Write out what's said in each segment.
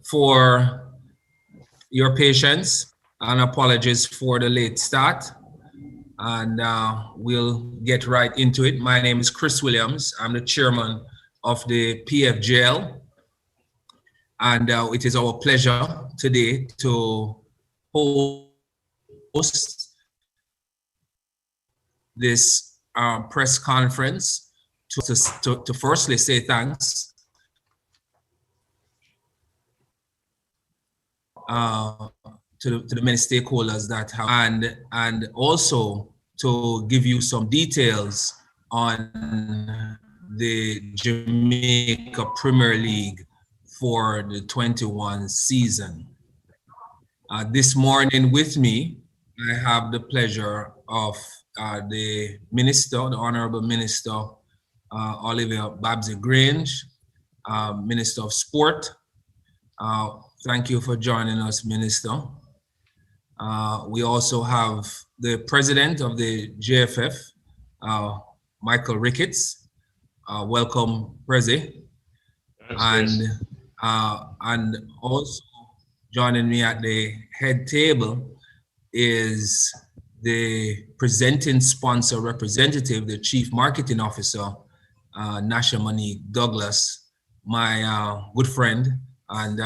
for your patience and apologies for the late start. And we'll get right into it. My name is Chris Williams. I'm the chairman of the PFJL. And it is our pleasure today to host this press conference to firstly say thanks to the many stakeholders that have, and also to give you some details on the Jamaica Premier League for the 21 season. This morning with me, I have the pleasure of the Minister, the Honorable Minister, Olivia Babsy-Grange, Minister of Sport. Thank you for joining us, Minister. We also have the President of the JFF, Michael Ricketts. Welcome, Prezi. And also joining me at the head table is the presenting sponsor representative, the Chief Marketing Officer, Nasha Monique Douglas, my good friend and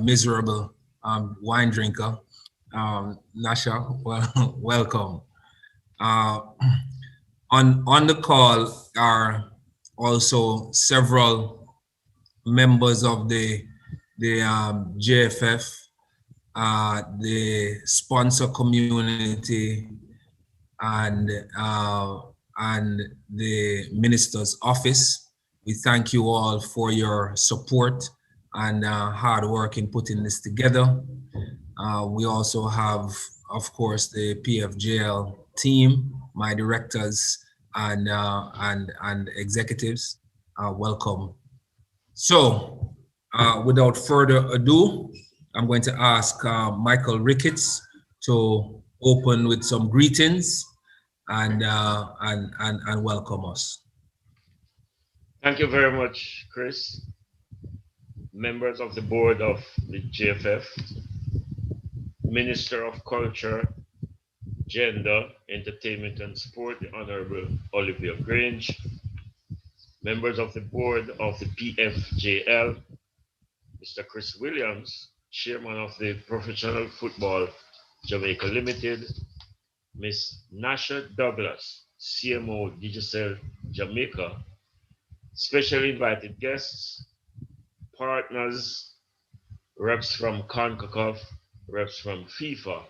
miserable wine drinker. Nasha, well, welcome. On the call are also several members of the JFF, the sponsor community, and the minister's office. We thank you all for your support and hard work in putting this together. We also have, of course, the PFJL team, my directors and executives. Welcome. So, without further ado, I'm going to ask Michael Ricketts to open with some greetings and welcome us. Thank you very much, Chris. Members of the board of the JFF, Minister of Culture, Gender, Entertainment and Sport, the Honorable Olivia Grange, members of the board of the PFJL, Mr. Chris Williams, Chairman of the Professional Football Jamaica Limited, Ms. Nasha Douglas, CMO Digicel Jamaica, special invited guests, partners, reps from CONCACAF, reps from FIFA,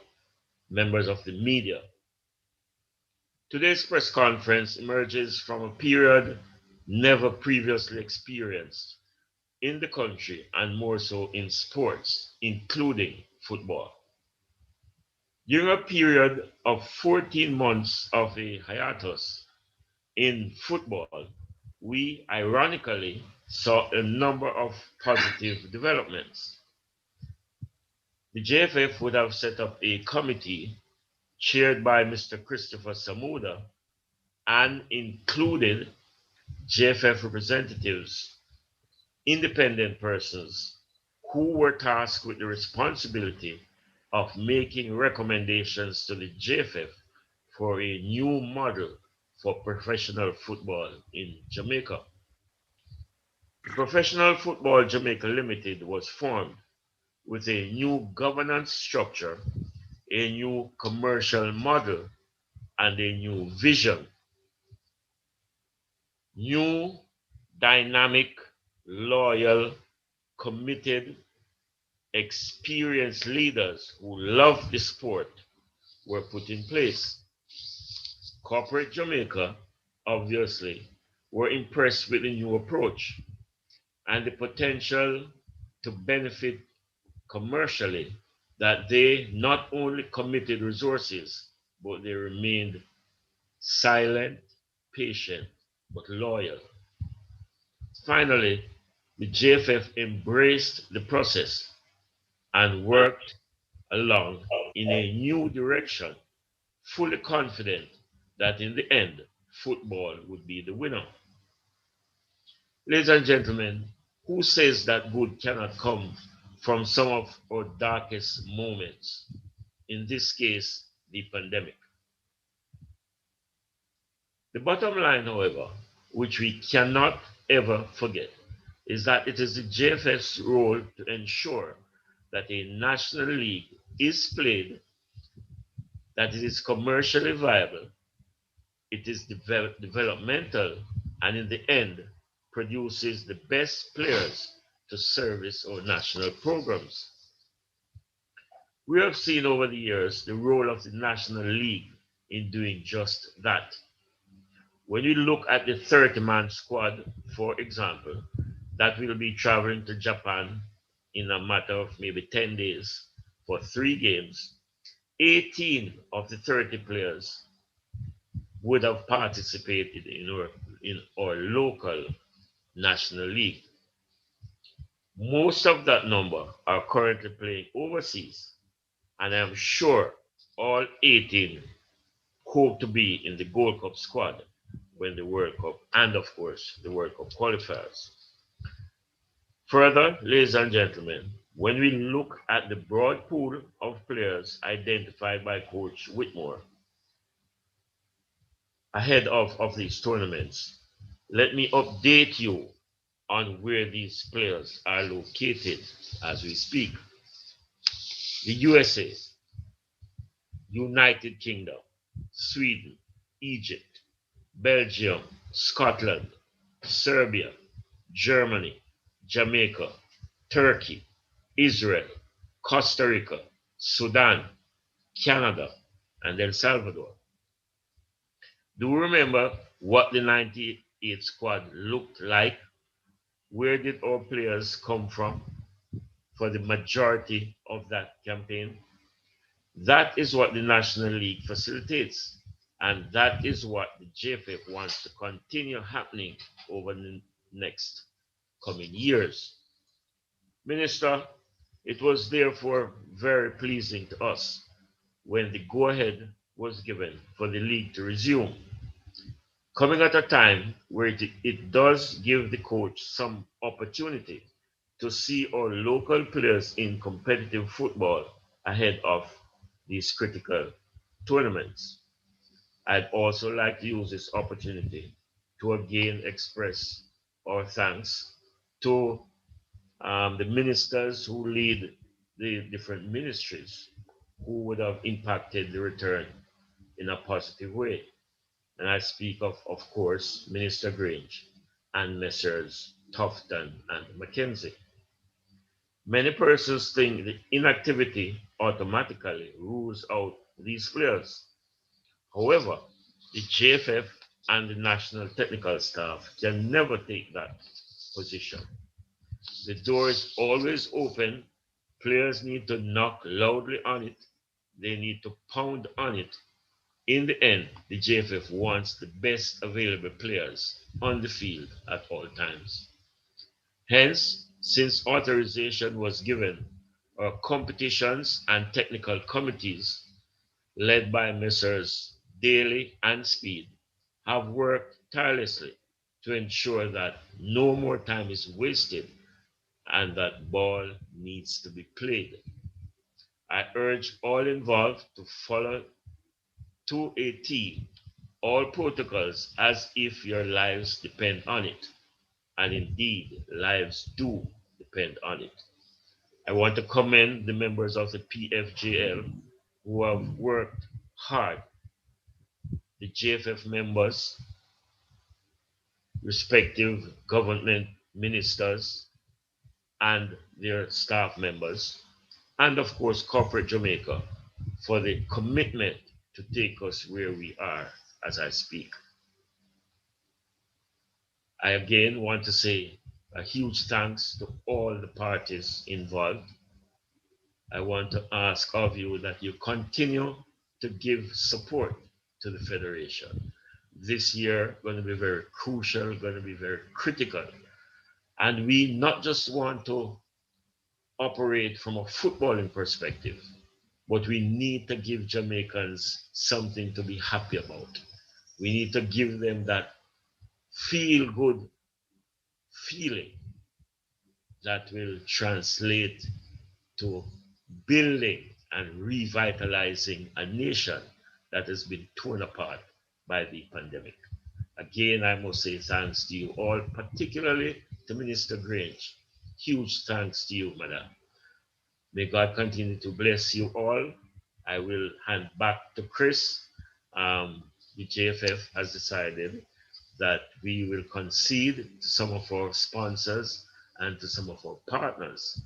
members of the media. Today's press conference emerges from a period never previously experienced in the country and more so in sports, including football. During a period of 14 months of a hiatus in football, we ironically saw a number of positive developments. The JFF would have set up a committee chaired by Mr. Christopher Samuda and included JFF representatives, independent persons who were tasked with the responsibility of making recommendations to the JFF for a new model for professional football in Jamaica. The Professional Football Jamaica Limited was formed with a new governance structure, a new commercial model, and a new vision. New, dynamic, loyal, committed, experienced leaders who love the sport were put in place. Corporate Jamaica, obviously, were impressed with the new approach and the potential to benefit commercially, that they not only committed resources, but they remained silent, patient, but loyal. Finally, the JFF embraced the process and worked along in a new direction, fully confident that in the end, football would be the winner. Ladies and gentlemen, who says that good cannot come from some of our darkest moments, in this case, the pandemic. The bottom line, however, which we cannot ever forget, is that it is the JFF's role to ensure that a national league is played, that it is commercially viable, it is developmental, and in the end, produces the best players to service our national programs. We have seen over the years the role of the National League in doing just that. When you look at the 30-man squad, for example, that will be traveling to Japan in a matter of maybe 10 days for 3 games, 18 of the 30 players would have participated in our local national league. Most of that number are currently playing overseas, and I'm sure all 18 hope to be in the Gold Cup squad when the World Cup and, of course, the World Cup qualifiers. Further, ladies and gentlemen, when we look at the broad pool of players identified by Coach Whitmore ahead of these tournaments, let me update you on where these players are located as we speak. The USA, United Kingdom, Sweden, Egypt, Belgium, Scotland, Serbia, Germany, Jamaica, Turkey, Israel, Costa Rica, Sudan, Canada, and El Salvador. Do you remember what the 98 squad looked like? Where did our players come from for the majority of that campaign? That is what the National League facilitates, and that is what the JFF wants to continue happening over the next coming years. Minister, it was therefore very pleasing to us when the go ahead was given for the league to resume, coming at a time where it does give the coach some opportunity to see our local players in competitive football ahead of these critical tournaments. I'd also like to use this opportunity to again express our thanks to the ministers who lead the different ministries who would have impacted the return in a positive way. And I speak of course, Minister Grange and Messrs. Tufton and Mackenzie. Many persons think the inactivity automatically rules out these players. However, the JFF and the national technical staff can never take that position. The door is always open. Players need to knock loudly on it. They need to pound on it. In the end, the JFF wants the best available players on the field at all times. Hence, since authorization was given, our competitions and technical committees, led by Messrs. Daly and Speed, have worked tirelessly to ensure that no more time is wasted and that ball needs to be played. I urge all involved to follow to a T all protocols as if your lives depend on it. And indeed, lives do depend on it. I want to commend the members of the PFJL who have worked hard, the JFF members, respective government ministers, and their staff members, and of course, corporate Jamaica, for the commitment to take us where we are as I speak. I again want to say a huge thanks to all the parties involved. I want to ask of you that you continue to give support to the Federation. This year going to be very crucial, going to be very critical. And we not just want to operate from a footballing perspective, but we need to give Jamaicans something to be happy about. We need to give them that feel good feeling that will translate to building and revitalizing a nation that has been torn apart by the pandemic. Again, I must say thanks to you all, particularly to Minister Grange. Huge thanks to you, madam. May God continue to bless you all. I will hand back to Chris. The JFF has decided that we will concede to some of our sponsors and to some of our partners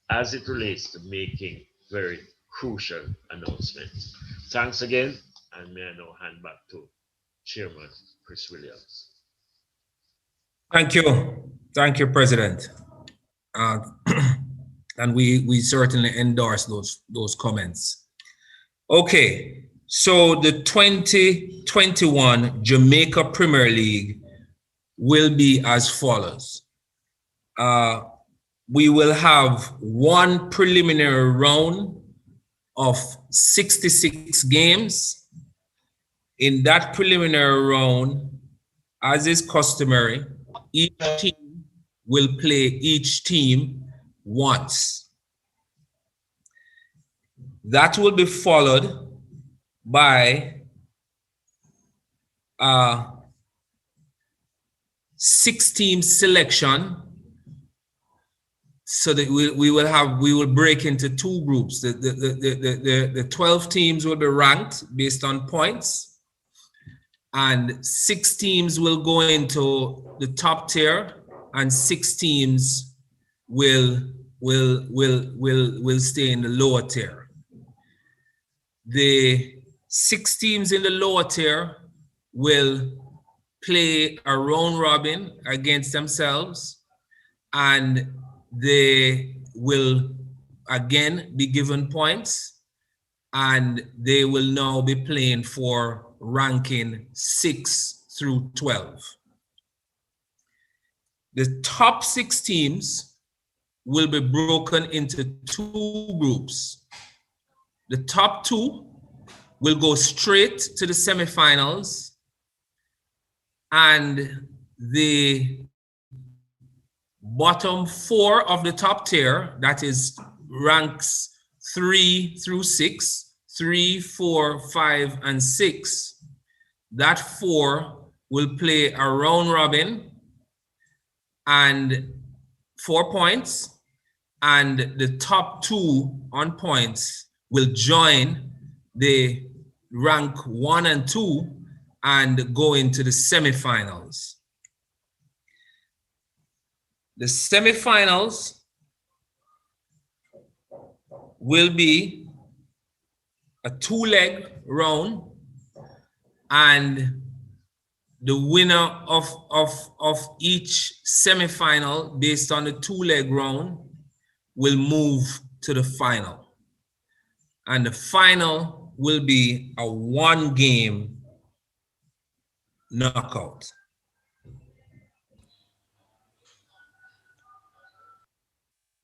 as it relates to making very crucial announcements. Thanks again, and may I now hand back to Chairman Chris Williams. Thank you, President. And we certainly endorse those comments. Okay, so the 2021 Jamaica Premier League will be as follows. We will have one preliminary round of 66 games. In that preliminary round, as is customary, each team will play each team once. That will be followed by 6-team selection, so that we will break into two groups. The 12 teams will be ranked based on points, and 6 teams will go into the top tier, and 6 teams will stay in the lower tier. The 6 teams in the lower tier will play a round robin against themselves, and they will again be given points, and they will now be playing for ranking 6 through 12. The top 6 teams will be broken into 2 groups. The top 2 will go straight to the semifinals, and the bottom 4 of the top tier, that is ranks 3 through 6, 3, 4, 5, and 6, that 4 will play a round robin and 4 points, and the top 2 on points will join the rank 1 and 2 and go into the semifinals. The semifinals will be a 2-leg round, and the winner of each semifinal based on the 2-leg round will move to the final. And the final will be a 1-game knockout.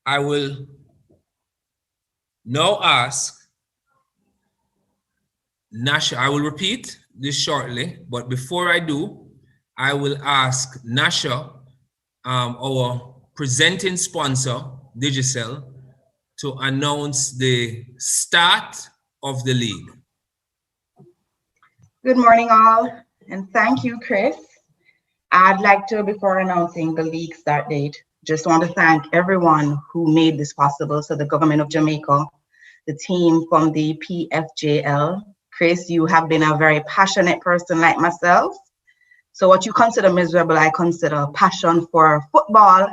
I will now ask Nasha. I will repeat this shortly, but before I do, I will ask Nasha, our presenting sponsor, Digicel, to announce the start of the league. Good morning, all, and thank you, Chris. I'd like to, before announcing the league start date, just want to thank everyone who made this possible. So the government of Jamaica, the team from the PFJL. Chris, you have been a very passionate person like myself. So what you consider miserable, I consider passion for football,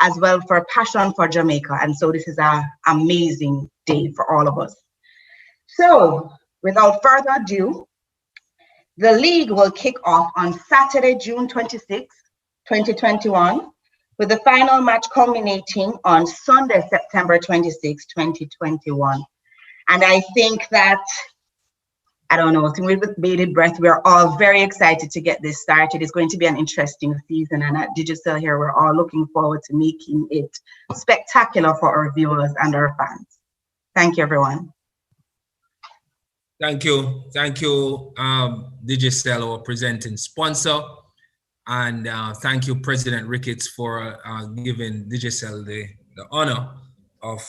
as well for passion for Jamaica. And so this is an amazing day for all of us. So without further ado, the league will kick off on Saturday, June 26, 2021, with the final match culminating on Sunday, September 26, 2021. And I think that, I don't know, with bated breath, we're all very excited to get this started. It's going to be an interesting season, and at Digicel here, we're all looking forward to making it spectacular for our viewers and our fans. Thank you, everyone. Thank you, Digicel, our presenting sponsor, and thank you, President Ricketts, for giving Digicel the honor of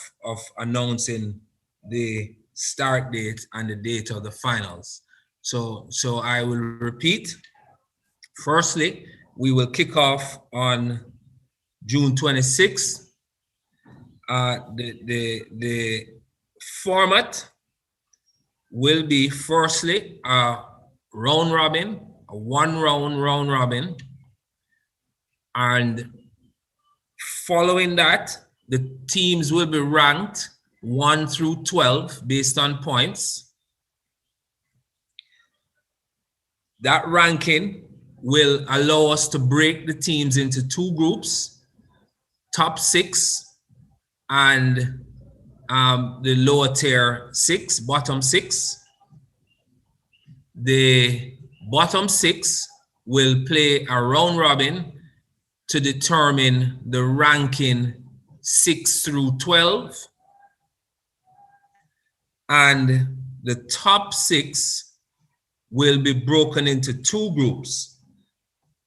announcing the start date and the date of the finals. So I will repeat. Firstly, we will kick off on June 26th. The format will be firstly a round robin, a round robin, and following that, the teams will be ranked 1 through 12 based on points. That ranking will allow us to break the teams into 2 groups, top 6 and the lower tier 6, bottom 6. The bottom 6 will play a round robin to determine the ranking 6 through 12. And the top 6 will be broken into 2 groups.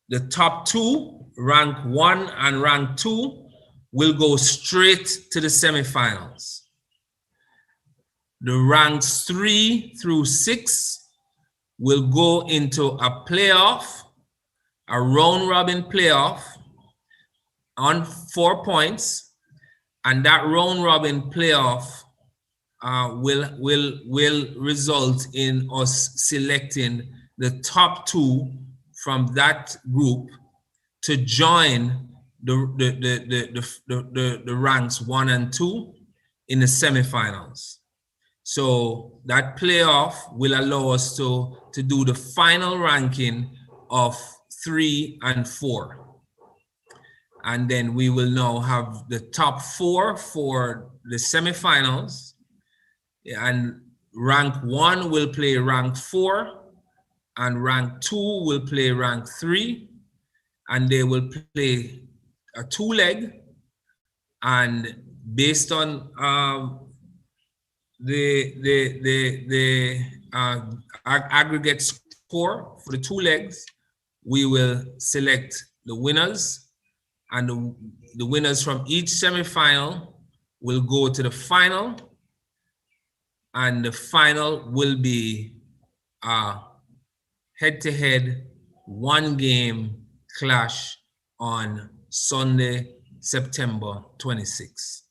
The top 2, rank 1 and rank 2, will go straight to the semifinals. The ranks 3 through 6 will go into a playoff, a round robin playoff on 4 points, and that round robin playoff will result in us selecting the top 2 from that group to join the ranks 1 and 2 in the semifinals. So that playoff will allow us to do the final ranking of 3 and 4. And then we will now have the top 4 for the semifinals. And rank 1 will play rank 4, and rank 2 will play rank 3, and they will play a 2-leg. And based on the aggregate score for the 2 legs, we will select the winners, and the winners from each semifinal will go to the final, and the final will be a head-to-head 1-game clash on Sunday, September 26th.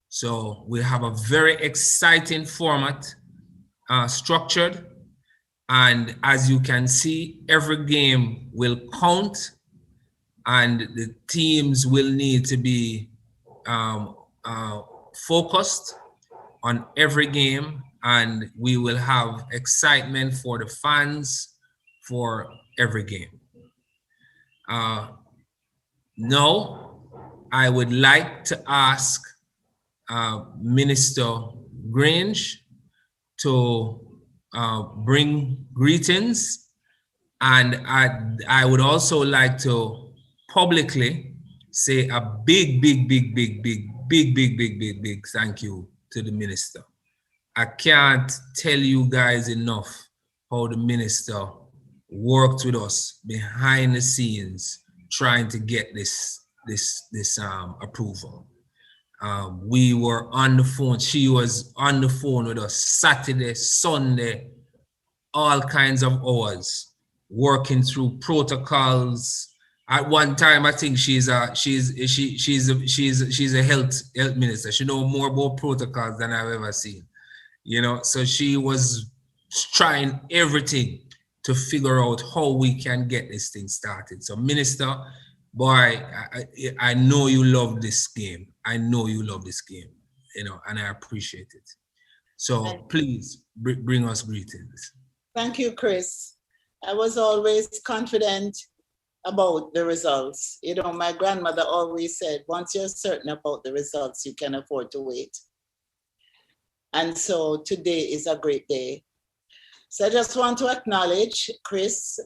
So we have a very exciting format structured, and as you can see, every game will count, and the teams will need to be focused on every game, and we will have excitement for the fans for every game. Now, I would like to ask Minister Grange to bring greetings, and I would also like to publicly say a big thank you to the minister. I can't tell you guys enough how the minister worked with us behind the scenes trying to get this approval. We were on the phone. She was on the phone with us Saturday, Sunday, all kinds of hours, working through protocols. At one time, I think she's a health minister. She knows more about protocols than I've ever seen. You know, so she was trying everything to figure out how we can get this thing started. So, Minister, boy, I know you love this game. I know you love this game, you know, and I appreciate it. So please bring us greetings. Thank you, Chris. I was always confident about the results. You know, my grandmother always said, once you're certain about the results, you can afford to wait. And so today is a great day. So I just want to acknowledge Chris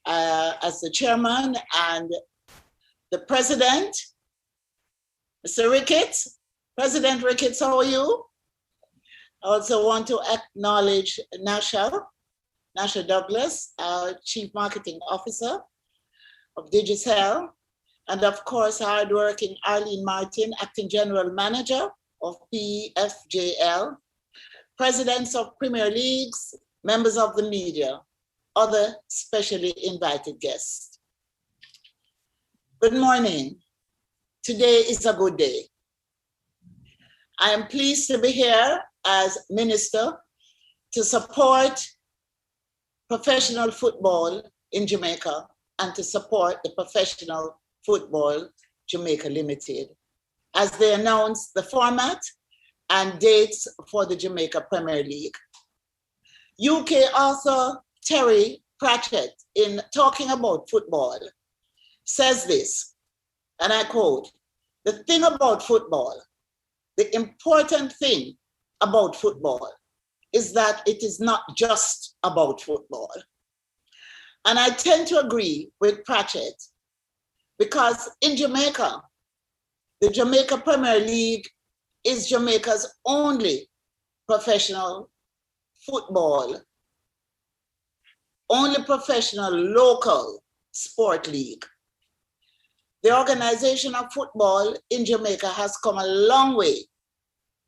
as the chairman and the president, Mr. Ricketts. President Ricketts, how are you? I also want to acknowledge Nasha Douglas, our Chief Marketing Officer of Digicel, And of course, hardworking Arlene Martin, Acting General Manager of PFJL, presidents of Premier Leagues, members of the media, other specially invited guests. Good morning. Today is a good day. I am pleased to be here as Minister to support professional football in Jamaica and to support the Professional Football Jamaica Limited as they announce the format and dates for the Jamaica Premier League. UK author Terry Pratchett, in talking about football, says this, and I quote, "The thing about football, the important thing about football is that it is not just about football." And I tend to agree with Pratchett because in Jamaica, the Jamaica Premier League is Jamaica's only professional football, only professional local sport league. The organization of football in Jamaica has come a long way.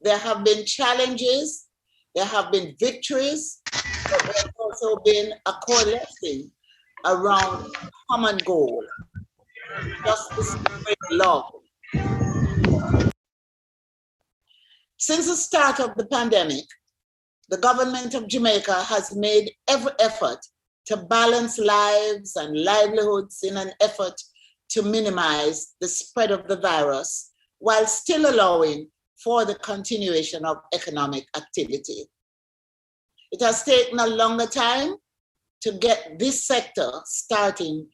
There have been challenges, there have been victories, but there's also been a coalescing around a common goal, justice and love. Since the start of the pandemic, the government of Jamaica has made every effort to balance lives and livelihoods in an effort to minimize the spread of the virus while still allowing for the continuation of economic activity. It has taken a longer time to get this sector starting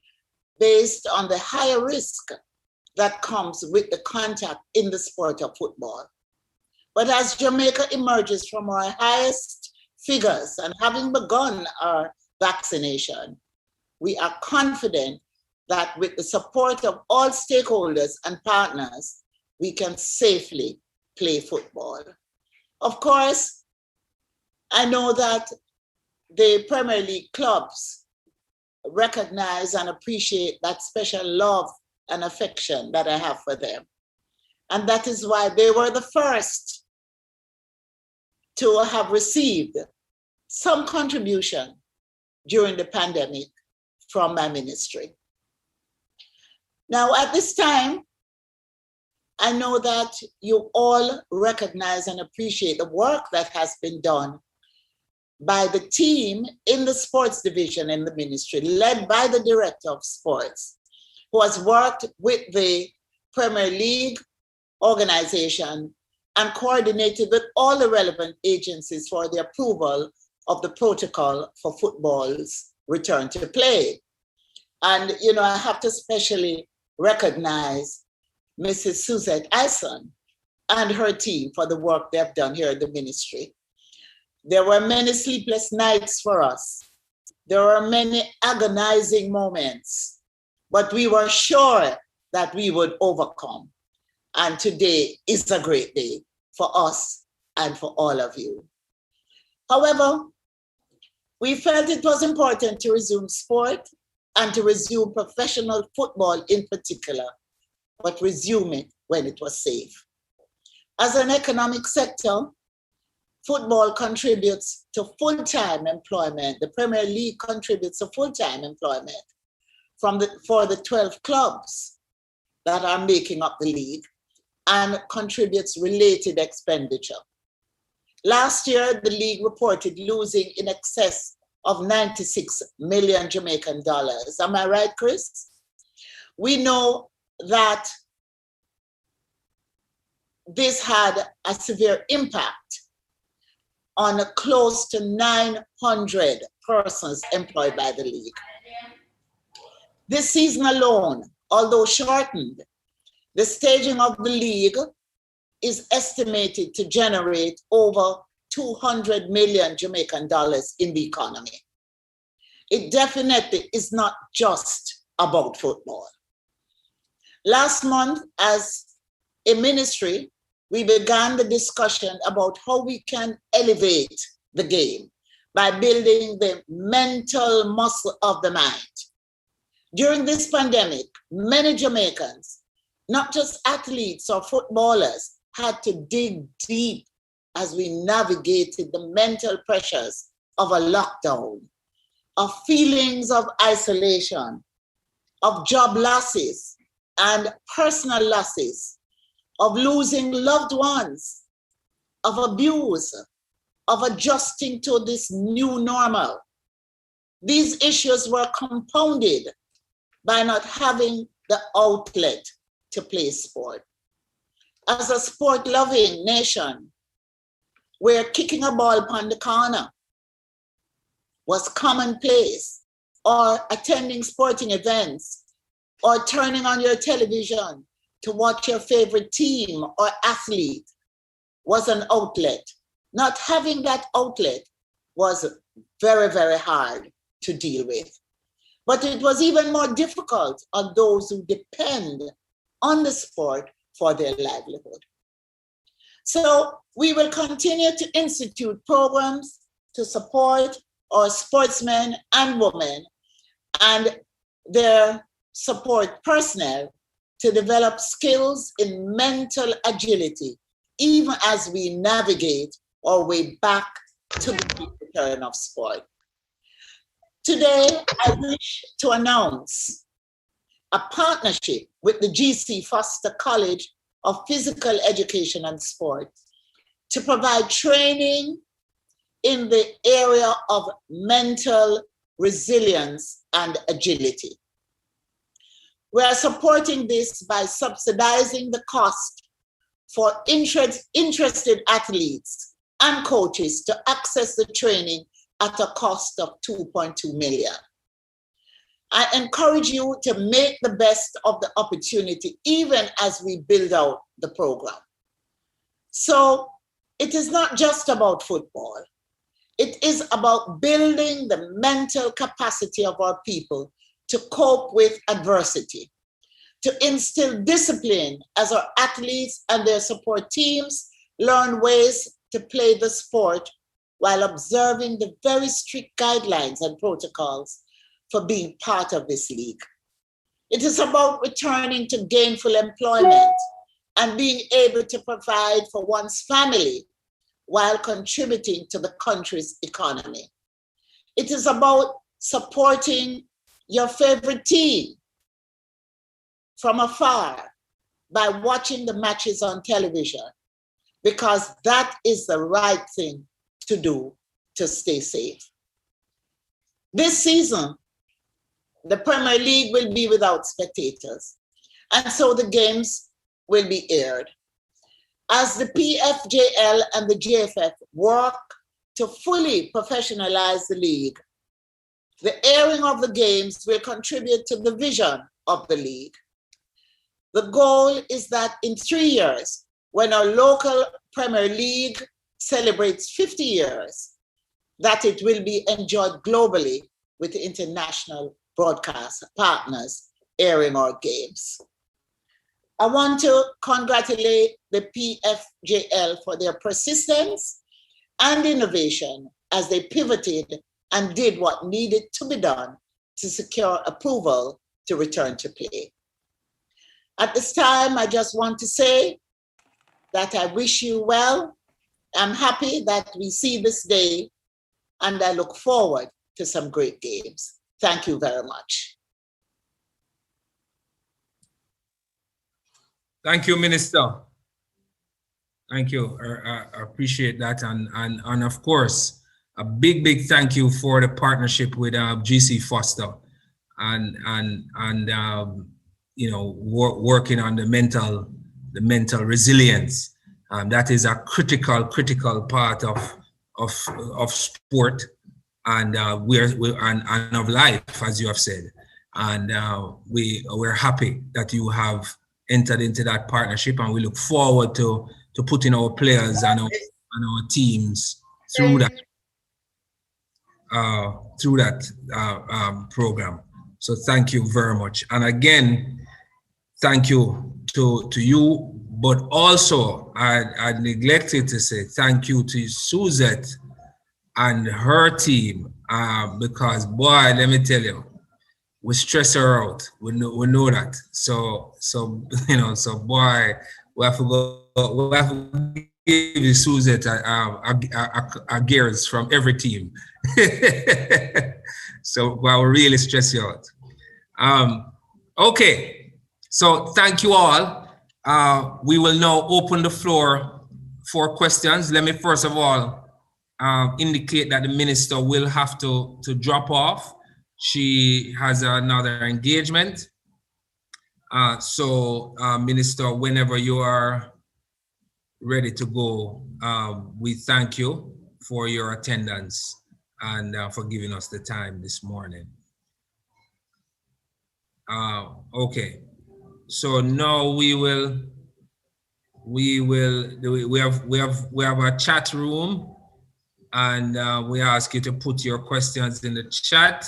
based on the higher risk that comes with the contact in the sport of football. But as Jamaica emerges from our highest figures and having begun our vaccination, we are confident that with the support of all stakeholders and partners, we can safely play football. Of course, I know that the Premier League clubs recognize and appreciate that special love and affection that I have for them. And that is why they were the first to have received some contribution during the pandemic from my ministry. Now, at this time, I know that you all recognize and appreciate the work that has been done by the team in the sports division in the ministry, led by the director of sports, who has worked with the Premier League organization and coordinated with all the relevant agencies for the approval of the protocol for football's return to play. And, you know, I have to especially recognize Mrs. Suzette Ison and her team for the work they've done here in the ministry. There were many sleepless nights for us. There were many agonizing moments, but we were sure that we would overcome. And today is a great day for us and for all of you. However, we felt it was important to resume sport and to resume professional football in particular, but resume it when it was safe. As an economic sector, football contributes to full-time employment. The Premier League contributes to full-time employment for the 12 clubs that are making up the league and contributes related expenditure. Last year, the league reported losing in excess of 96 million Jamaican dollars. Am I right, Chris? We know that this had a severe impact on close to 900 persons employed by the league. This season alone, although shortened, the staging of the league is estimated to generate over 200 million Jamaican dollars in the economy. It definitely is not just about football. Last month, as a ministry, we began the discussion about how we can elevate the game by building the mental muscle of the mind. During this pandemic, many Jamaicans, not just athletes or footballers, had to dig deep as we navigated the mental pressures of a lockdown, of feelings of isolation, of job losses and personal losses, of losing loved ones, of abuse, of adjusting to this new normal. These issues were compounded by not having the outlet to play sport. As a sport-loving nation, where kicking a ball upon the corner was commonplace, or attending sporting events, or turning on your television to watch your favorite team or athlete was an outlet. Not having that outlet was very, very hard to deal with. But it was even more difficult on those who depend on the sport for their livelihood. So we will continue to institute programs to support our sportsmen and women and their support personnel to develop skills in mental agility, even as we navigate our way back to the return of sport. Today, I wish to announce a partnership with the GC Foster College of Physical Education and Sport to provide training in the area of mental resilience and agility. We are supporting this by subsidizing the cost for interested athletes and coaches to access the training at a cost of $2.2 million. I encourage you to make the best of the opportunity, even as we build out the program. So it is not just about football. It is about building the mental capacity of our people to cope with adversity, to instill discipline as our athletes and their support teams learn ways to play the sport while observing the very strict guidelines and protocols for being part of this league. It is about returning to gainful employment and being able to provide for one's family while contributing to the country's economy. It is about supporting your favorite team from afar by watching the matches on television, because that is the right thing to do to stay safe. This season, the Premier League will be without spectators, and so the games will be aired. As the PFJL and the JFF work to fully professionalize the league, the airing of the games will contribute to the vision of the league. The goal is that in 3 years, when our local Premier League celebrates 50 years, that it will be enjoyed globally with international broadcast partners airing our games. I want to congratulate the PFJL for their persistence and innovation as they pivoted and did what needed to be done to secure approval to return to play. At this time, I just want to say that I wish you well. I'm happy that we see this day, and I look forward to some great games. Thank you very much. Thank you, Minister. Thank you. I appreciate that. And of course, a big thank you for the partnership with GC Foster and you know, working on the mental resilience. That is a critical part of sport and and of life, as you have said. And we're happy that you have entered into that partnership, and we look forward to putting our players and our teams through that program. So thank you very much. And again, thank you to you, but also I neglected to say thank you to Suzette and her team, because boy, let me tell you, we stress her out. We know that. So you know, so boy, we have to give Suzette a gears from every team. So well, we really stress you out. Okay, so thank you all. We will now open the floor for questions. Let me first of all indicate that the minister will have to drop off. She has another engagement. So Minister, whenever you are ready to go, we thank you for your attendance and for giving us the time this morning. Okay, so now we have a chat room, and we ask you to put your questions in the chat.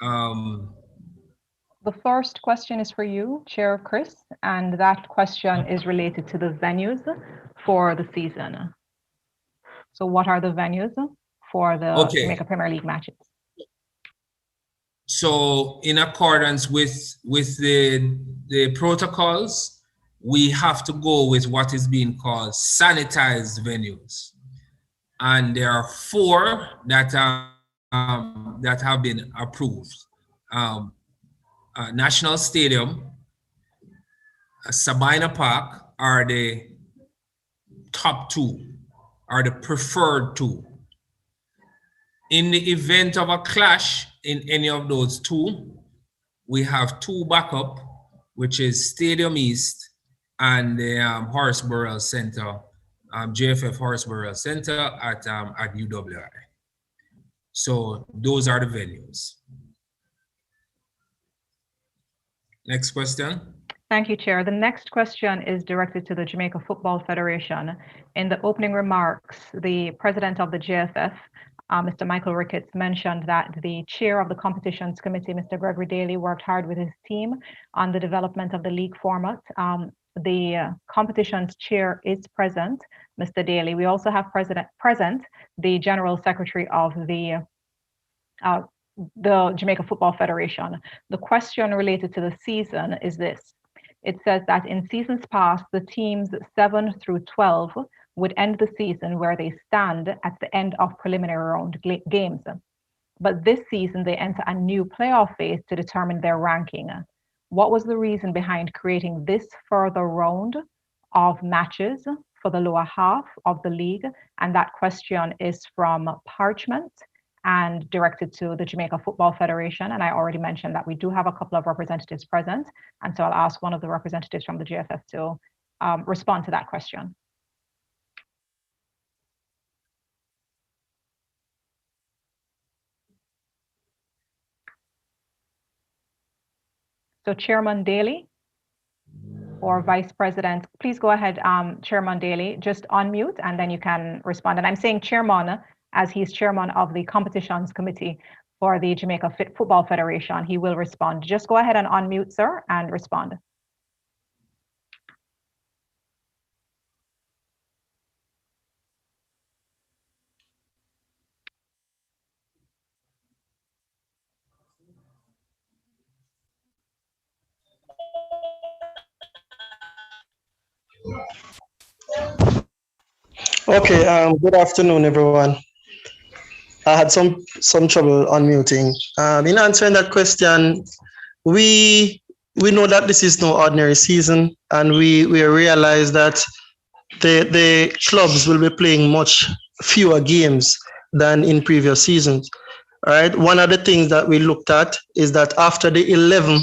The first question is for you, Chair Chris, and that question is related to the venues for the season. So what are the venues for the Jamaica Premier League matches? So in accordance with the protocols, we have to go with what is being called sanitized venues. And there are 4 that have been approved. National Stadium, Sabina Park are the top 2, are the preferred 2. In the event of a clash in any of those 2, we have 2 backup, which is Stadium East and the Horace Burrell Center, JFF Horace Burrell Center at UWI. So those are the venues. Next question. Thank you, Chair. The next question is directed to the Jamaica Football Federation. In the opening remarks, the president of the JFF, Mr. Michael Ricketts, mentioned that the chair of the competitions committee, Mr. Gregory Daly, worked hard with his team on the development of the league format. The competitions chair is present, Mr. Daly. We also have present the general secretary of the Jamaica Football Federation. The question related to the season is this. It says that in seasons past, the teams 7 through 12 would end the season where they stand at the end of preliminary round games. But this season, they enter a new playoff phase to determine their ranking. What was the reason behind creating this further round of matches for the lower half of the league? And that question is from Parchment and directed to the Jamaica Football Federation. And I already mentioned that we do have a couple of representatives present. And so I'll ask one of the representatives from the JFF to respond to that question. So Chairman Daly or Vice President, please go ahead, Chairman Daly, just unmute and then you can respond. And I'm saying Chairman as he's chairman of the competitions committee for the Jamaica Football Federation. He will respond. Just go ahead and unmute, sir, and respond. Okay, good afternoon, everyone. I had some trouble unmuting. In answering that question, we know that this is no ordinary season, and we realize that the clubs will be playing much fewer games than in previous seasons. All right. One of the things that we looked at is that after the 11,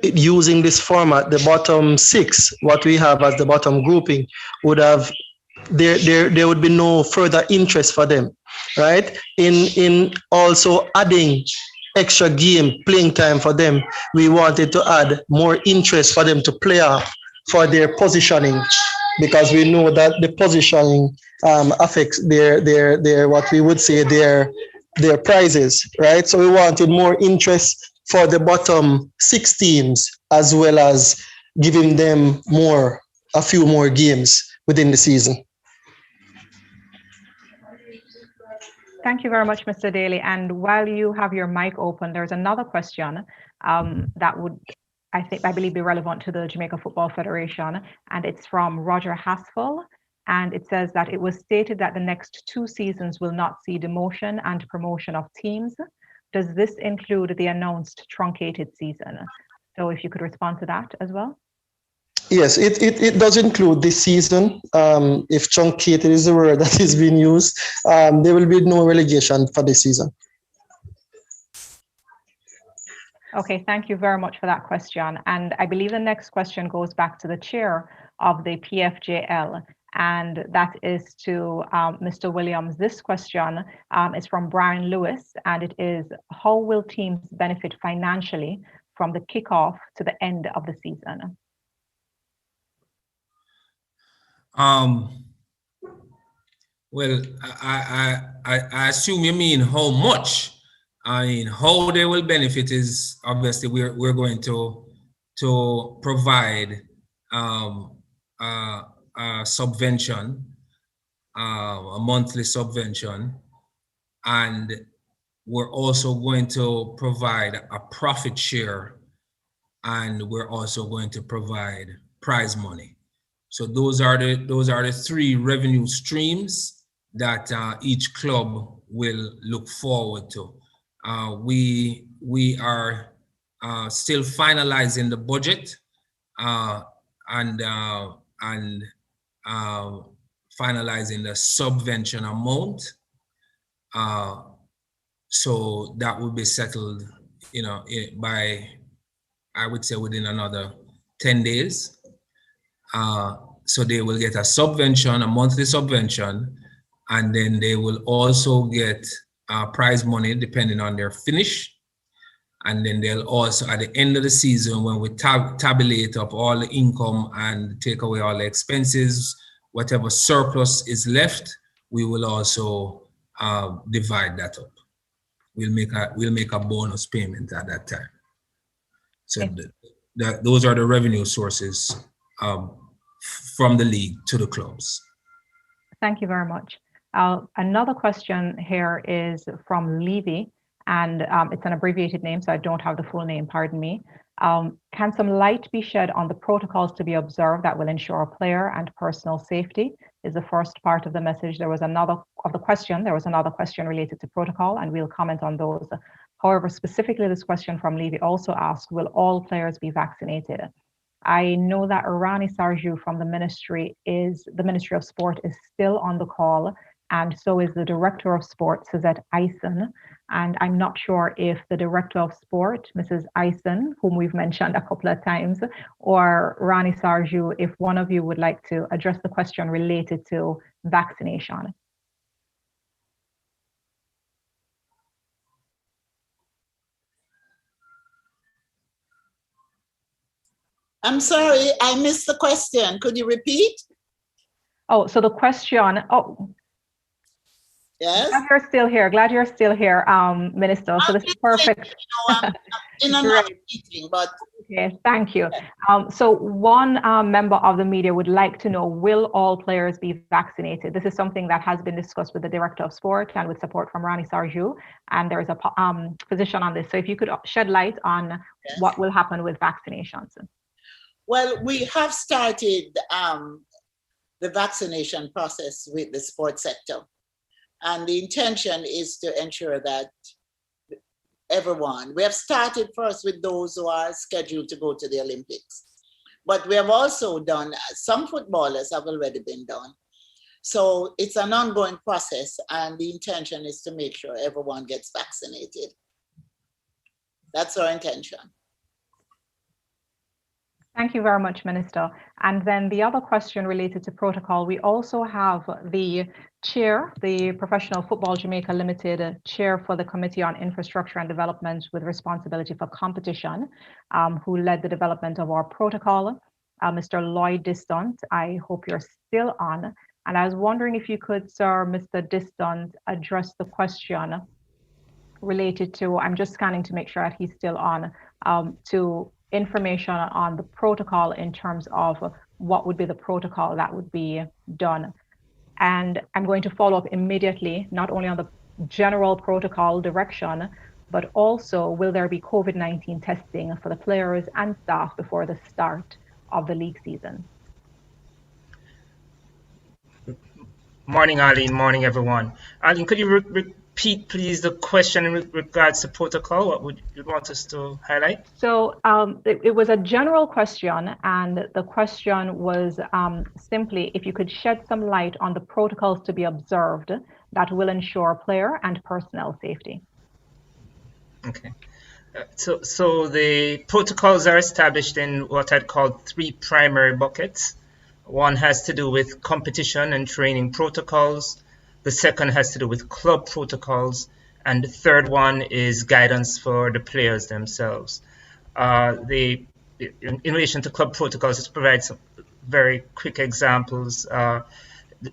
using this format, the bottom 6, what we have as the bottom grouping, would have there would be no further interest for them, right? In also adding extra playing time for them, we wanted to add more interest for them to play off for their positioning, because we know that the positioning affects their what we would say their prizes, right? So we wanted more interest for the bottom 6 teams, as well as giving them a few more games within the season. Thank you very much, Mr. Daly. And while you have your mic open, there's another question that would, I believe, be relevant to the Jamaica Football Federation, and it's from Roger Haspel. And it says that it was stated that the next 2 seasons will not see demotion and promotion of teams. Does this include the announced truncated season? So if you could respond to that as well. Yes, it does include this season. If truncated is the word that is being used, there will be no relegation for this season. Okay, thank you very much for that question. And I believe the next question goes back to the chair of the PFJL, and that is to Mr. Williams. This question is from Brian Lewis, and it is, how will teams benefit financially from the kickoff to the end of the season? Well, I assume you mean how much. I mean, how they will benefit is obviously we're going to provide a subvention, a monthly subvention, and we're also going to provide a profit share, and we're also going to provide prize money. So those are the 3 revenue streams that each club will look forward to. We are still finalizing the budget and finalizing the subvention amount. So that will be settled, by, I would say, within another 10 days. So they will get a subvention, a monthly subvention, and then they will also get prize money depending on their finish. And then they'll also, at the end of the season, when we tabulate up all the income and take away all the expenses, whatever surplus is left, we will also divide that up. We'll make a bonus payment at that time. So those are the revenue sources from the league to the clubs. Thank you very much. Another question here is from Levy, and it's an abbreviated name, so I don't have the full name, pardon me. Can some light be shed on the protocols to be observed that will ensure player and personal safety? Is the first part of the message. There was another question related to protocol, and we'll comment on those. However, specifically this question from Levy also asked, will all players be vaccinated? I know that Irani Sarju from the Ministry of Sport is still on the call, and so is the Director of Sport, Suzette Eisen. And I'm not sure if the Director of Sport, Mrs. Eisen, whom we've mentioned a couple of times, or Rani Sarju, if one of you would like to address the question related to vaccination. I'm sorry, I missed the question. Could you repeat? Oh, so the question, yes. Glad you're still here, Minister. So this is perfect. I'm in another meeting, but okay, thank you. So one member of the media would like to know, will all players be vaccinated? This is something that has been discussed with the Director of Sport and with support from Rani Sarju, and there is a position on this. So if you could shed light on what will happen with vaccinations. Well, we have started the vaccination process with the sports sector. And the intention is to ensure that we have started first with those who are scheduled to go to the Olympics. But we have also done, some footballers have already been done. So it's an ongoing process, and the intention is to make sure everyone gets vaccinated. That's our intention. Thank you very much, Minister. And then the other question related to protocol, we also have the chair, the Professional Football Jamaica Limited chair for the Committee on Infrastructure and Development with responsibility for competition, who led the development of our protocol, Mr. Lloyd Distant. I hope you're still on. And I was wondering if you could, sir, Mr. Distant, address the question related to, I'm just scanning to make sure that he's still on, to information on the protocol in terms of what would be the protocol that would be done. And I'm going to follow up immediately, not only on the general protocol direction, but also will there be COVID-19 testing for the players and staff before the start of the league season? Morning, Arlene. Morning, everyone. Arlene, could you repeat, please, the question in regards to protocol? What would you want us to highlight? So it was a general question, and the question was simply if you could shed some light on the protocols to be observed that will ensure player and personnel safety. Okay. So the protocols are established in what I'd call 3 primary buckets. One has to do with competition and training protocols. The second has to do with club protocols. And the third one is guidance for the players themselves. In relation to club protocols, just provide some very quick examples.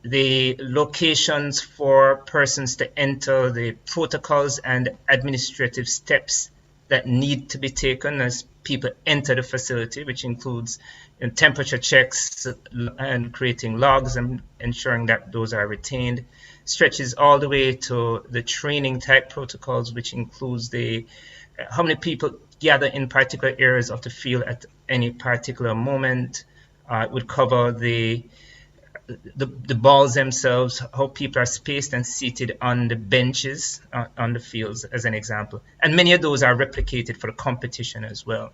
The locations for persons to enter, the protocols and administrative steps that need to be taken as people enter the facility, which includes temperature checks and creating logs and ensuring that those are retained, stretches all the way to the training type protocols, which includes how many people gather in particular areas of the field at any particular moment. It would cover the balls themselves, how people are spaced and seated on the benches on the fields, as an example. And many of those are replicated for the competition as well.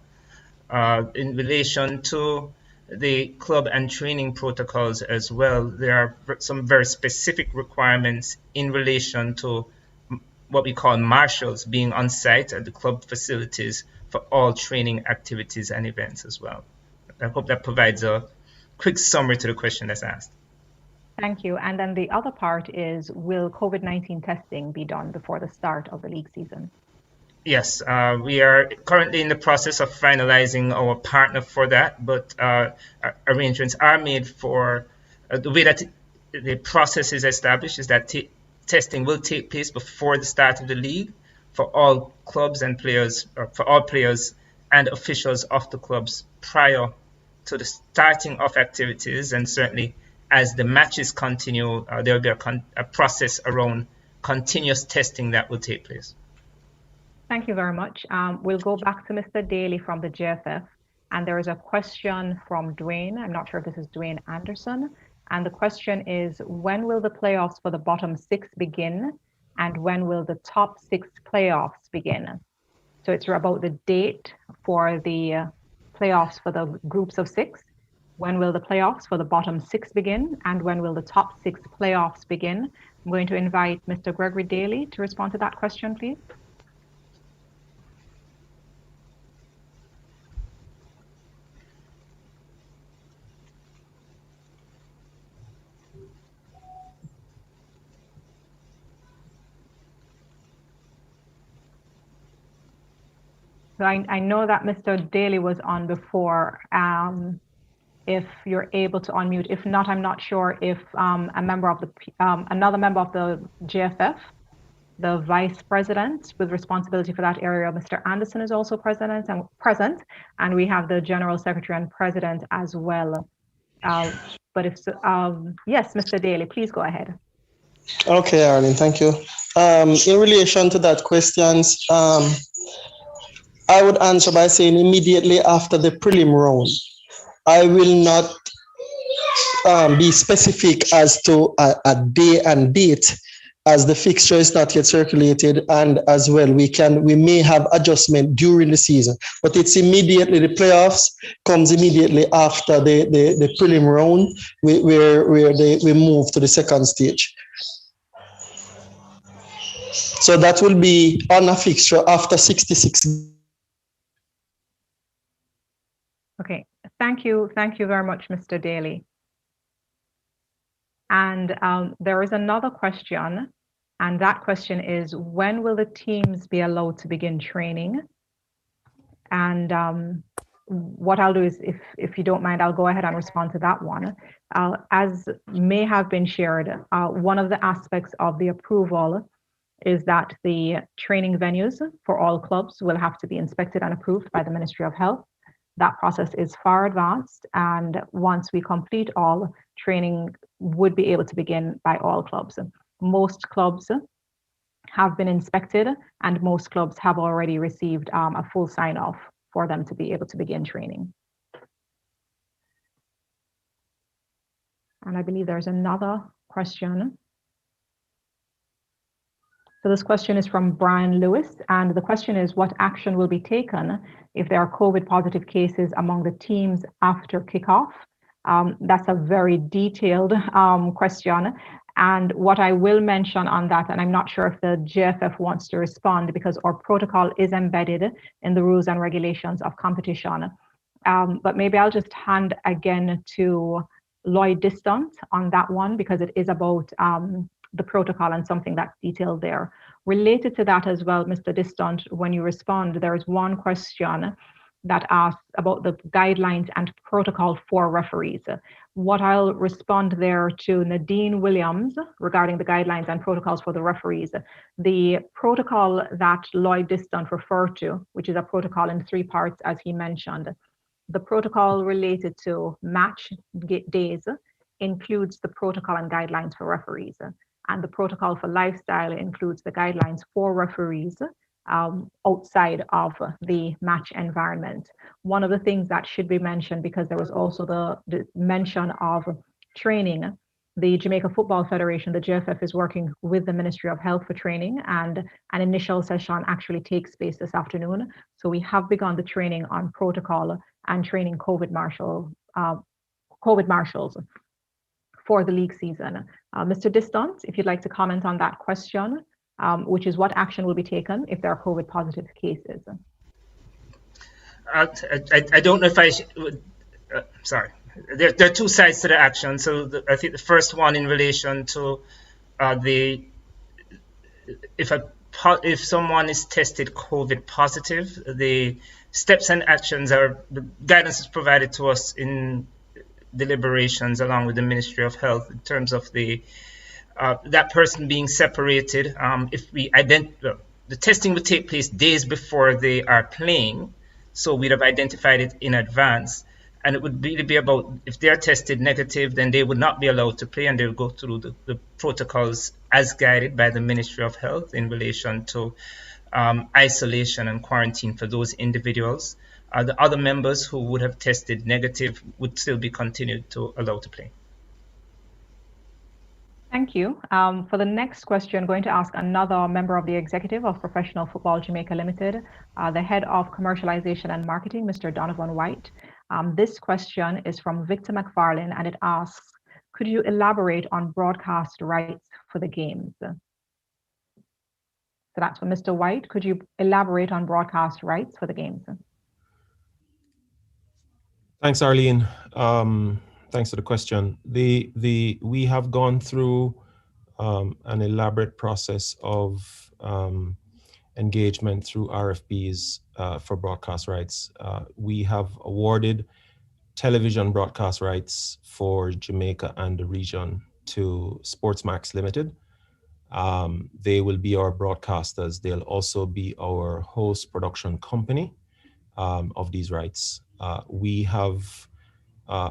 In relation to the club and training protocols as well, there are some very specific requirements in relation to what we call marshals being on site at the club facilities for all training activities and events as well. I hope that provides a quick summary to the question that's asked. Thank you. And then the other part is, will COVID-19 testing be done before the start of the league season? Yes, we are currently in the process of finalizing our partner for that, but arrangements are made for the way that the process is established is that testing will take place before the start of the league for all clubs and players, or for all players and officials of the clubs prior to the starting of activities, and certainly as the matches continue, there will be a process around continuous testing that will take place. Thank you very much. We'll go back to Mr. Daly from the JFF, and there is a question from Dwayne. I'm not sure if this is Dwayne Anderson. And the question is, when will the playoffs for the bottom 6 begin? And when will the top 6 playoffs begin? So it's about the date for the playoffs for the groups of 6. When will the playoffs for the bottom 6 begin? And when will the top 6 playoffs begin? I'm going to invite Mr. Gregory Daly to respond to that question, please. So I know that Mr. Daly was on before. If you're able to unmute, if not, I'm not sure if another member of the JFF, the vice president with responsibility for that area, Mr. Anderson, is also present, and we have the general secretary and president as well. But if yes, Mr. Daly, please go ahead. Okay, Arlene, thank you. In relation to that questions, I would answer by saying immediately after the prelim round. I will not be specific as to a day and date, as the fixture is not yet circulated, and as well we may have adjustment during the season, but it's immediately, the playoffs comes immediately after the prelim round, where we move to the second stage. So that will be on a fixture after 66. Okay, thank you very much, Mr. Daly. And there is another question, and that question is, when will the teams be allowed to begin training? And what I'll do is, if you don't mind, I'll go ahead and respond to that one. As may have been shared, one of the aspects of the approval is that the training venues for all clubs will have to be inspected and approved by the Ministry of Health. That process is far advanced, and once we complete all, training would be able to begin by all clubs. Most clubs have been inspected, and most clubs have already received a full sign-off for them to be able to begin training. And I believe there's another question. So this question is from Brian Lewis, and the question is, what action will be taken if there are COVID positive cases among the teams after kickoff? That's a very detailed question. And what I will mention on that, and I'm not sure if the JFF wants to respond because our protocol is embedded in the rules and regulations of competition. But maybe I'll just hand again to Lloyd Distant on that one because it is about the protocol and something that's detailed there. Related to that as well, Mr. Distant, when you respond, there is one question that asks about the guidelines and protocol for referees. What I'll respond there to Nadine Williams regarding the guidelines and protocols for the referees. The protocol that Lloyd Distant referred to, which is a protocol in 3 parts, as he mentioned, the protocol related to match days includes the protocol and guidelines for referees. And the protocol for lifestyle includes the guidelines for referees outside of the match environment. One of the things that should be mentioned, because there was also the mention of training, the Jamaica Football Federation, the JFF, is working with the Ministry of Health for training, and an initial session actually takes place this afternoon. So we have begun the training on protocol and training COVID marshals for the league season. Mr. Distant, if you'd like to comment on that question, which is what action will be taken if there are COVID positive cases. I don't know if I should, sorry. There are 2 sides to the action. So I think the first one in relation to if someone is tested COVID positive, the steps and actions the guidance is provided to us in deliberations along with the Ministry of Health in terms of that person being separated. If we the testing would take place days before they are playing, so we'd have identified it in advance, and it would really be about if they are tested negative, then they would not be allowed to play, and they would go through the protocols as guided by the Ministry of Health in relation to isolation and quarantine for those individuals. The other members who would have tested negative would still be continued to allow to play. Thank you. For the next question, I'm going to ask another member of the executive of Professional Football Jamaica Limited, the head of commercialization and marketing, Mr. Donovan White. This question is from Victor McFarlane, and it asks, could you elaborate on broadcast rights for the games? So that's for Mr. White. Could you elaborate on broadcast rights for the games? Thanks, Arlene. Thanks for the question. We have gone through an elaborate process of engagement through RFPs for broadcast rights. We have awarded television broadcast rights for Jamaica and the region to Sportsmax Limited. They will be our broadcasters. They'll also be our host production company of these rights. We have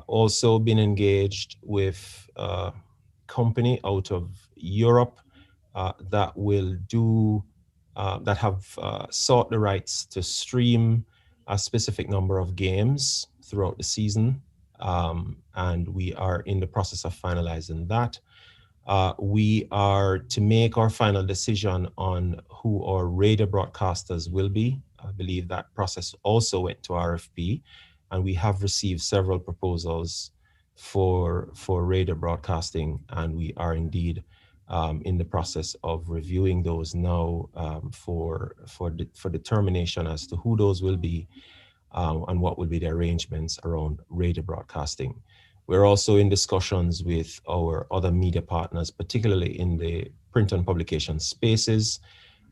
also been engaged with a company out of Europe that will that have sought the rights to stream a specific number of games throughout the season, and we are in the process of finalizing that. We are to make our final decision on who our radio broadcasters will be. I believe that process also went to RFP, and we have received several proposals for radio broadcasting, and we are indeed in the process of reviewing those now for determination as to who those will be and what will be the arrangements around radio broadcasting. We're also in discussions with our other media partners, particularly in the print and publication spaces,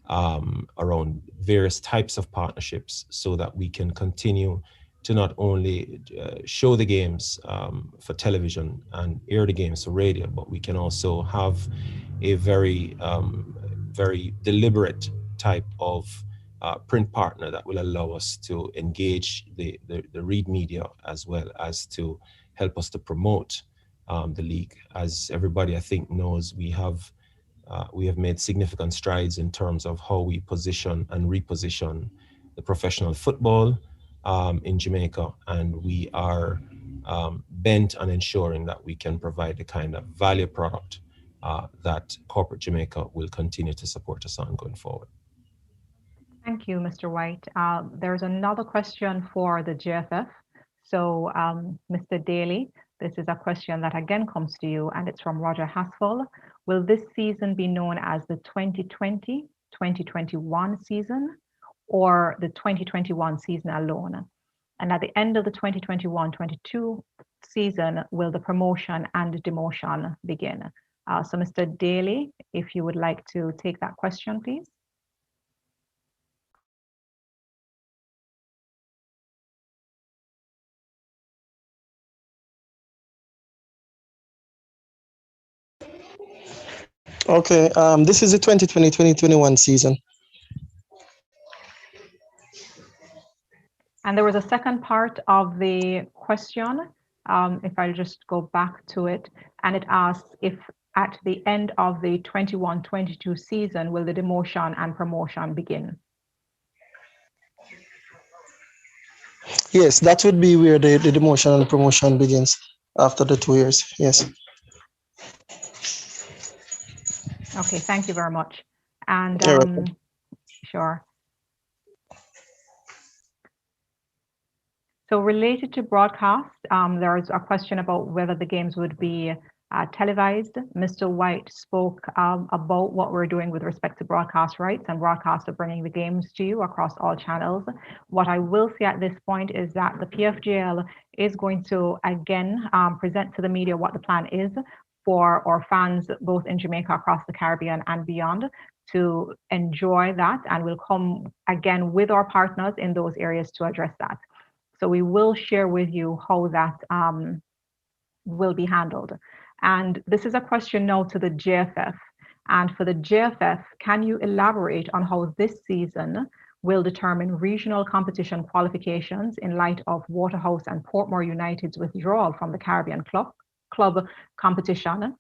around various types of partnerships so that we can continue to not only show the games for television and air the games for radio, but we can also have a very deliberate type of print partner that will allow us to engage the read media as well as to help us to promote the league. As everybody I think knows, we have we have made significant strides in terms of how we position and reposition the professional football in Jamaica, and we are bent on ensuring that we can provide the kind of value product that corporate Jamaica will continue to support us on going forward. Thank you, Mr. White. There's another question for the JFF. So, Mr. Daly, this is a question that again comes to you, and it's from Roger Haspel. Will this season be known as the 2020-2021 season or the 2021 season alone? And at the end of the 2021-22 season, will the promotion and demotion begin? So, Mr. Daly, if you would like to take that question, please. Okay, this is the 2020-2021 season. And there was a second part of the question, if I'll just go back to it, and it asks if at the end of the 21-22 season, will the demotion and promotion begin? Yes, that would be where the demotion and the promotion begins after the 2 years, yes. Okay, thank you very much. And sure. So related to broadcast, there is a question about whether the games would be televised. Mr. White spoke about what we're doing with respect to broadcast rights, and broadcast are bringing the games to you across all channels. What I will say at this point is that the PFJL is going to again present to the media what the plan is for our fans, both in Jamaica, across the Caribbean and beyond, to enjoy that, and we'll come again with our partners in those areas to address that. So we will share with you how that will be handled. And this is a question now to the JFF. And for the JFF, can you elaborate on how this season will determine regional competition qualifications in light of Waterhouse and Portmore United's withdrawal from the Caribbean club competition?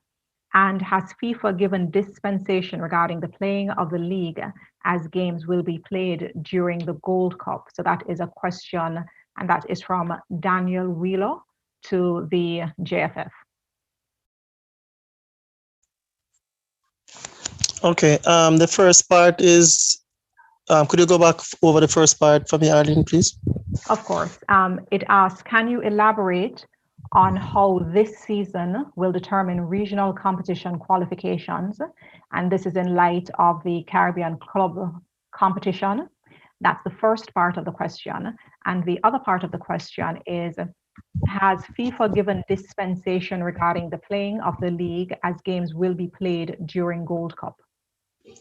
And has FIFA given dispensation regarding the playing of the league as games will be played during the Gold Cup? So that is a question, and that is from Daniel Wheeler to the JFF. Okay, the first part is, could you go back over the first part for me, Arlene, please? Of course. It asks, can you elaborate on how this season will determine regional competition qualifications? And this is in light of the Caribbean club competition. That's the first part of the question. And the other part of the question is, has FIFA given dispensation regarding the playing of the league as games will be played during Gold Cup?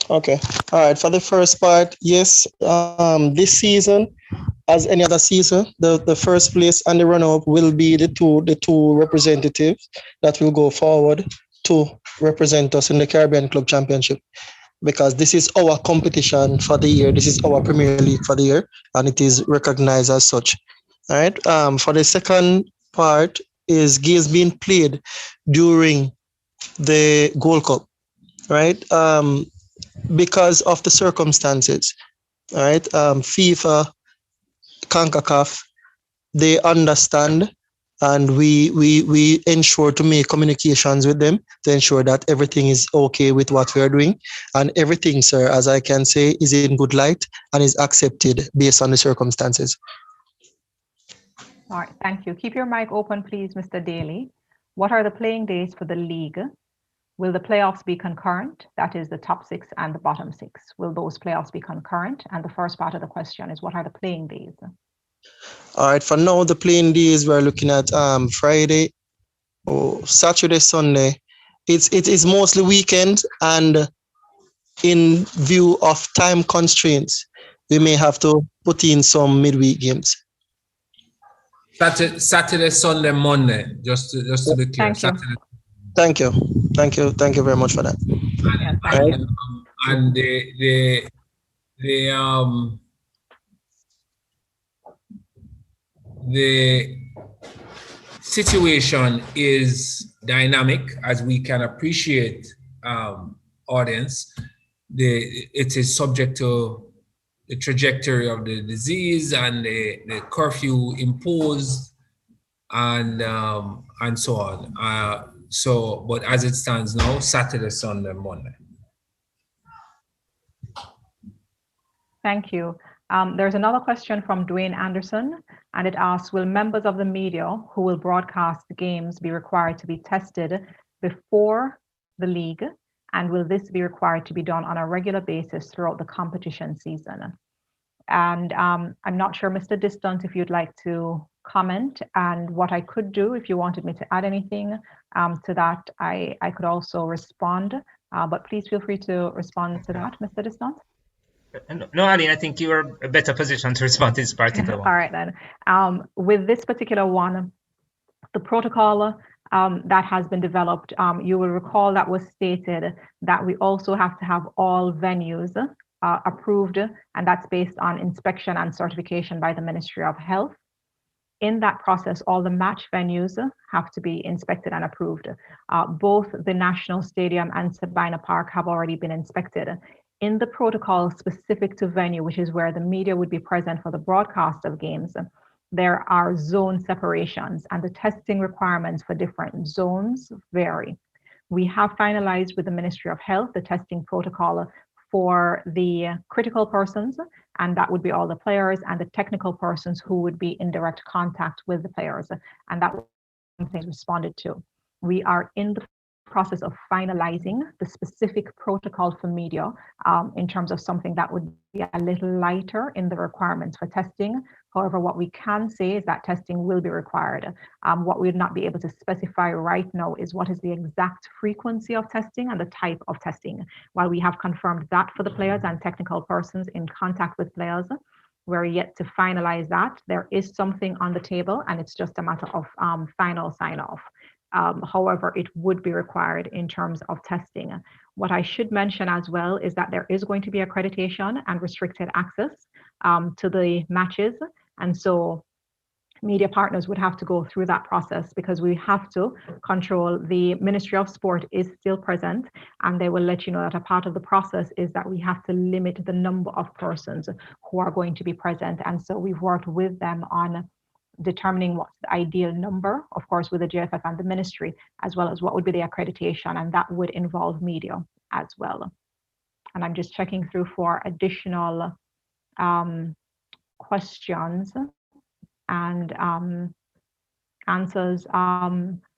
Okay, all right, for the first part, yes, this season, as any other season, the first place and the runner-up will be the two representatives that will go forward to represent us in the Caribbean Club Championship, because this is our competition for the year. This is our Premier League for the year, and it is recognized as such. All right. For the second part is games being played during the Gold Cup, right? Because of the circumstances, all right? FIFA, CONCACAF, they understand, and we ensure to make communications with them to ensure that everything is okay with what we are doing, and everything, sir, as I can say, is in good light and is accepted based on the circumstances. All right, thank you. Keep your mic open, please, Mr. Daly. What are the playing days for the league? Will the playoffs be concurrent? That is the top 6 and the bottom 6. Will those playoffs be concurrent? And the first part of the question is, what are the playing days? All right, for now, the playing days, we're looking at Friday, Saturday, Sunday. It is mostly weekends, and in view of time constraints, we may have to put in some midweek games. Saturday, Sunday, Monday, just to be clear. Thank you. Thank you very much for that. And the situation is dynamic, as we can appreciate audience, it is subject to the trajectory of the disease and the curfew imposed and so on. But as it stands now, Saturday, Sunday, Monday. Thank you. There's another question from Dwayne Anderson, and it asks, will members of the media who will broadcast the games be required to be tested before the league? And will this be required to be done on a regular basis throughout the competition season? And I'm not sure, Mr. Distant, if you'd like to comment, and what I could do, if you wanted me to add anything to that, I could also respond, but please feel free to respond to that, Mr. Distant. No, Aline, I think you are a better position to respond to this particular one. All right, then. With this particular one, the protocol that has been developed, you will recall that was stated that we also have to have all venues approved, and that's based on inspection and certification by the Ministry of Health. In that process, all the match venues have to be inspected and approved. Both the National Stadium and Sabina Park have already been inspected. In the protocol specific to venue, which is where the media would be present for the broadcast of games, there are zone separations, and the testing requirements for different zones vary. We have finalized with the Ministry of Health the testing protocol for the critical persons, and that would be all the players, and the technical persons who would be in direct contact with the players, and that was something responded to. We are in the process of finalizing the specific protocol for media in terms of something that would be a little lighter in the requirements for testing. However, what we can say is that testing will be required. What we would not be able to specify right now is what is the exact frequency of testing and the type of testing. While we have confirmed that for the players and technical persons in contact with players, we're yet to finalize that. There is something on the table, and it's just a matter of final sign-off. However, it would be required in terms of testing. What I should mention as well is that there is going to be accreditation and restricted access to the matches. And so media partners would have to go through that process, because we have to control. The Ministry of Sport is still present, and they will let you know that a part of the process is that we have to limit the number of persons who are going to be present. And so we've worked with them on determining what's the ideal number, of course, with the JFF and the ministry, as well as what would be the accreditation, and that would involve media as well. And I'm just checking through for additional questions and answers.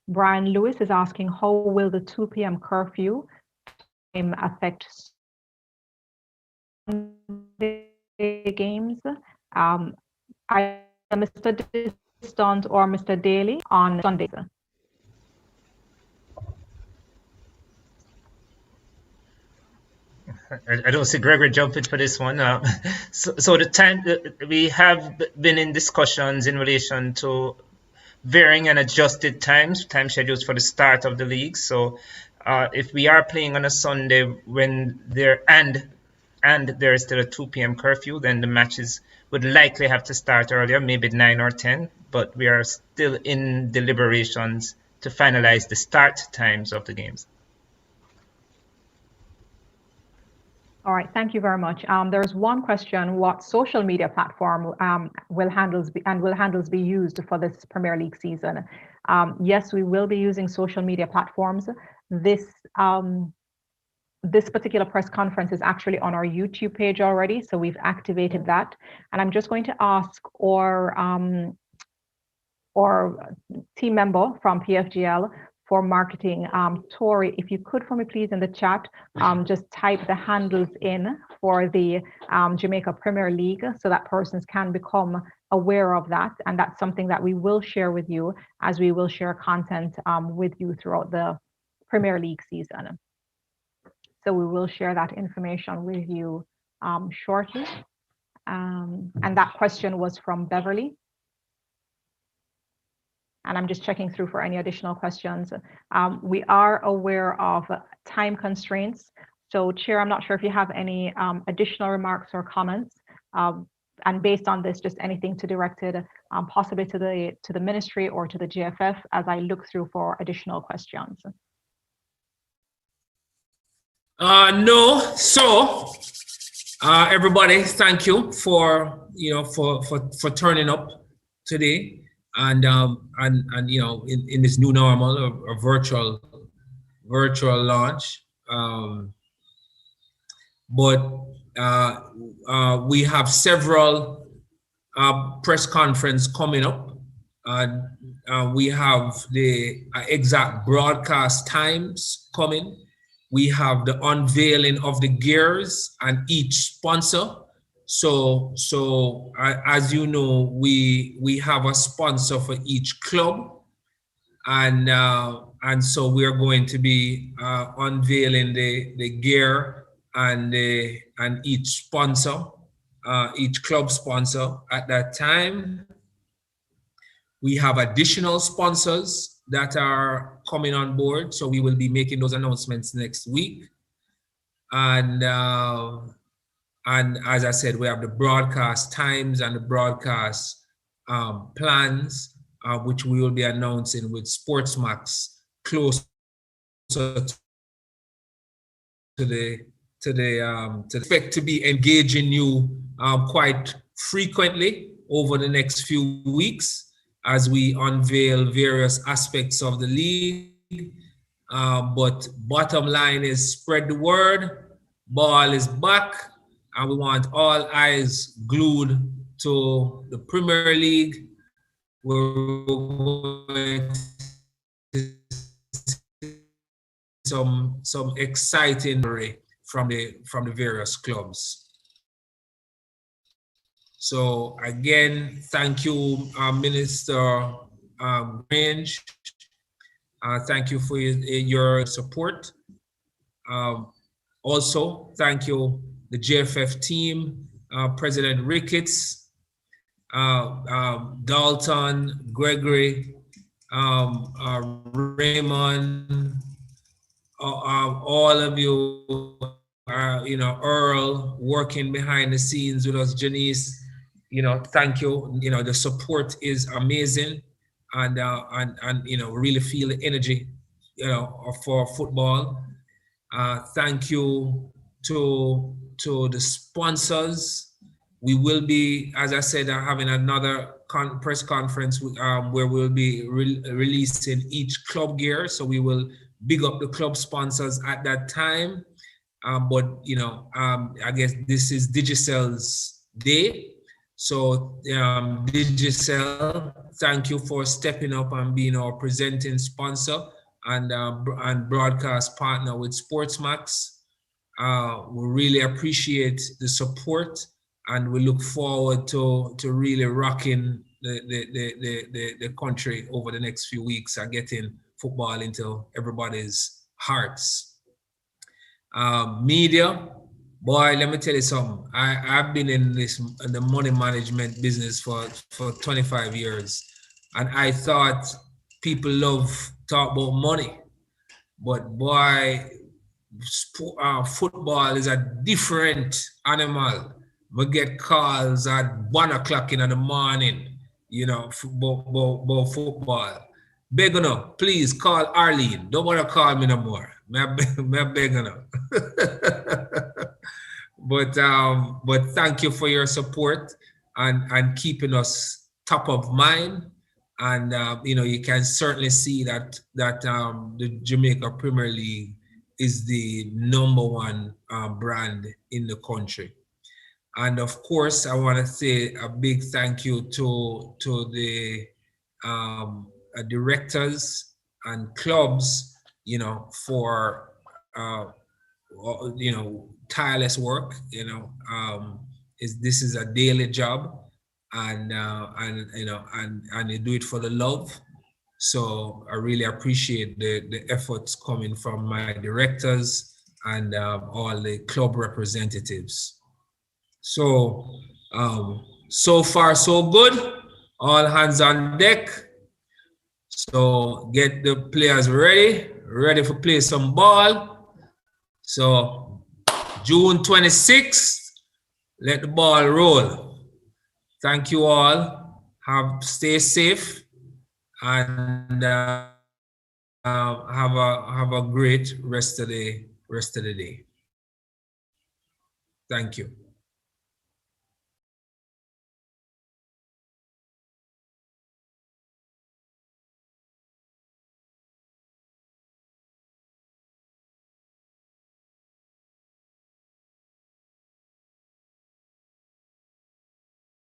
Brian Lewis is asking, how will the 2 p.m. curfew time affect Sunday games? Mr. Distant or Mr. Daly on Sundays? I don't see Gregory jumping for this one. So the time we have been in discussions in relation to varying and adjusted time schedules for the start of the league. So if we are playing on a Sunday when there is still a 2 p.m. curfew, then the matches would likely have to start earlier, maybe 9 or 10, but we are still in deliberations to finalize the start times of the games. All right, thank you very much. There's one question: what social media platform will handles be used for this Premier League season? Yes, we will be using social media platforms. This particular press conference is actually on our YouTube page already, so we've activated that. And I'm just going to ask our team member from PFJL for marketing, Tori, if you could for me, please, in the chat, just type the handles in for the Jamaica Premier League so that persons can become aware of that. And that's something that we will share with you, as we will share content with you throughout the Premier League season. So we will share that information with you shortly. And that question was from Beverly. And I'm just checking through for any additional questions. We are aware of time constraints. So Chair, I'm not sure if you have any additional remarks or comments. And based on this, just anything to direct it possibly to the ministry or to the JFF as I look through for additional questions. No. So, everybody, thank you for for turning up today, and in this new normal, a virtual launch. But we have several press conference coming up. We have the exact broadcast times coming. We have the unveiling of the gears and each sponsor. So as you know, we have a sponsor for each club, and so we are going to be unveiling the gear and each sponsor, each club sponsor at that time. We have additional sponsors that are coming on board, so we will be making those announcements next week. And as I said, we have the broadcast times and the broadcast plans, which we will be announcing with Sportsmax closer to the expect to be engaging you quite frequently over the next few weeks as we unveil various aspects of the league. But bottom line is spread the word, ball is back, and we want all eyes glued to the Premier League. We're going to some exciting from the various clubs. So again, thank you, Minister Grange. Thank you for your support. Also, thank you, the JFF team, President Ricketts, Dalton, Gregory, Raymond, all of you, Earl, working behind the scenes with us, Janice, thank you. The support is amazing, and really feel the energy, for football. Thank you to the sponsors. We will be, as I said, having another press conference where we'll be releasing each club gear. So we will big up the club sponsors at that time. But I guess this is Digicel's day. So Digicel, thank you for stepping up and being our presenting sponsor and broadcast partner with Sportsmax. We really appreciate the support, and we look forward to really rocking the country over the next few weeks and getting football into everybody's hearts. Media, boy, let me tell you something. I've been in the money management business for 25 years, and I thought people love talk about money, but boy, football is a different animal. We get calls at 1 o'clock in the morning, about football. Beg no, please call Arlene. Don't want to call me no more. Me beg no. But thank you for your support and keeping us top of mind. And you can certainly see that the Jamaica Premier League is the #1 brand in the country. And of course, I want to say a big thank you to the directors and clubs, for tireless work. This is a daily job, and you do it for the love. So I really appreciate the efforts coming from my directors and all the club representatives. So so far so good. All hands on deck. So get the players ready for play some ball. So June 26th, let the ball roll. Thank you all. Stay safe and have a great rest of the day. Thank you.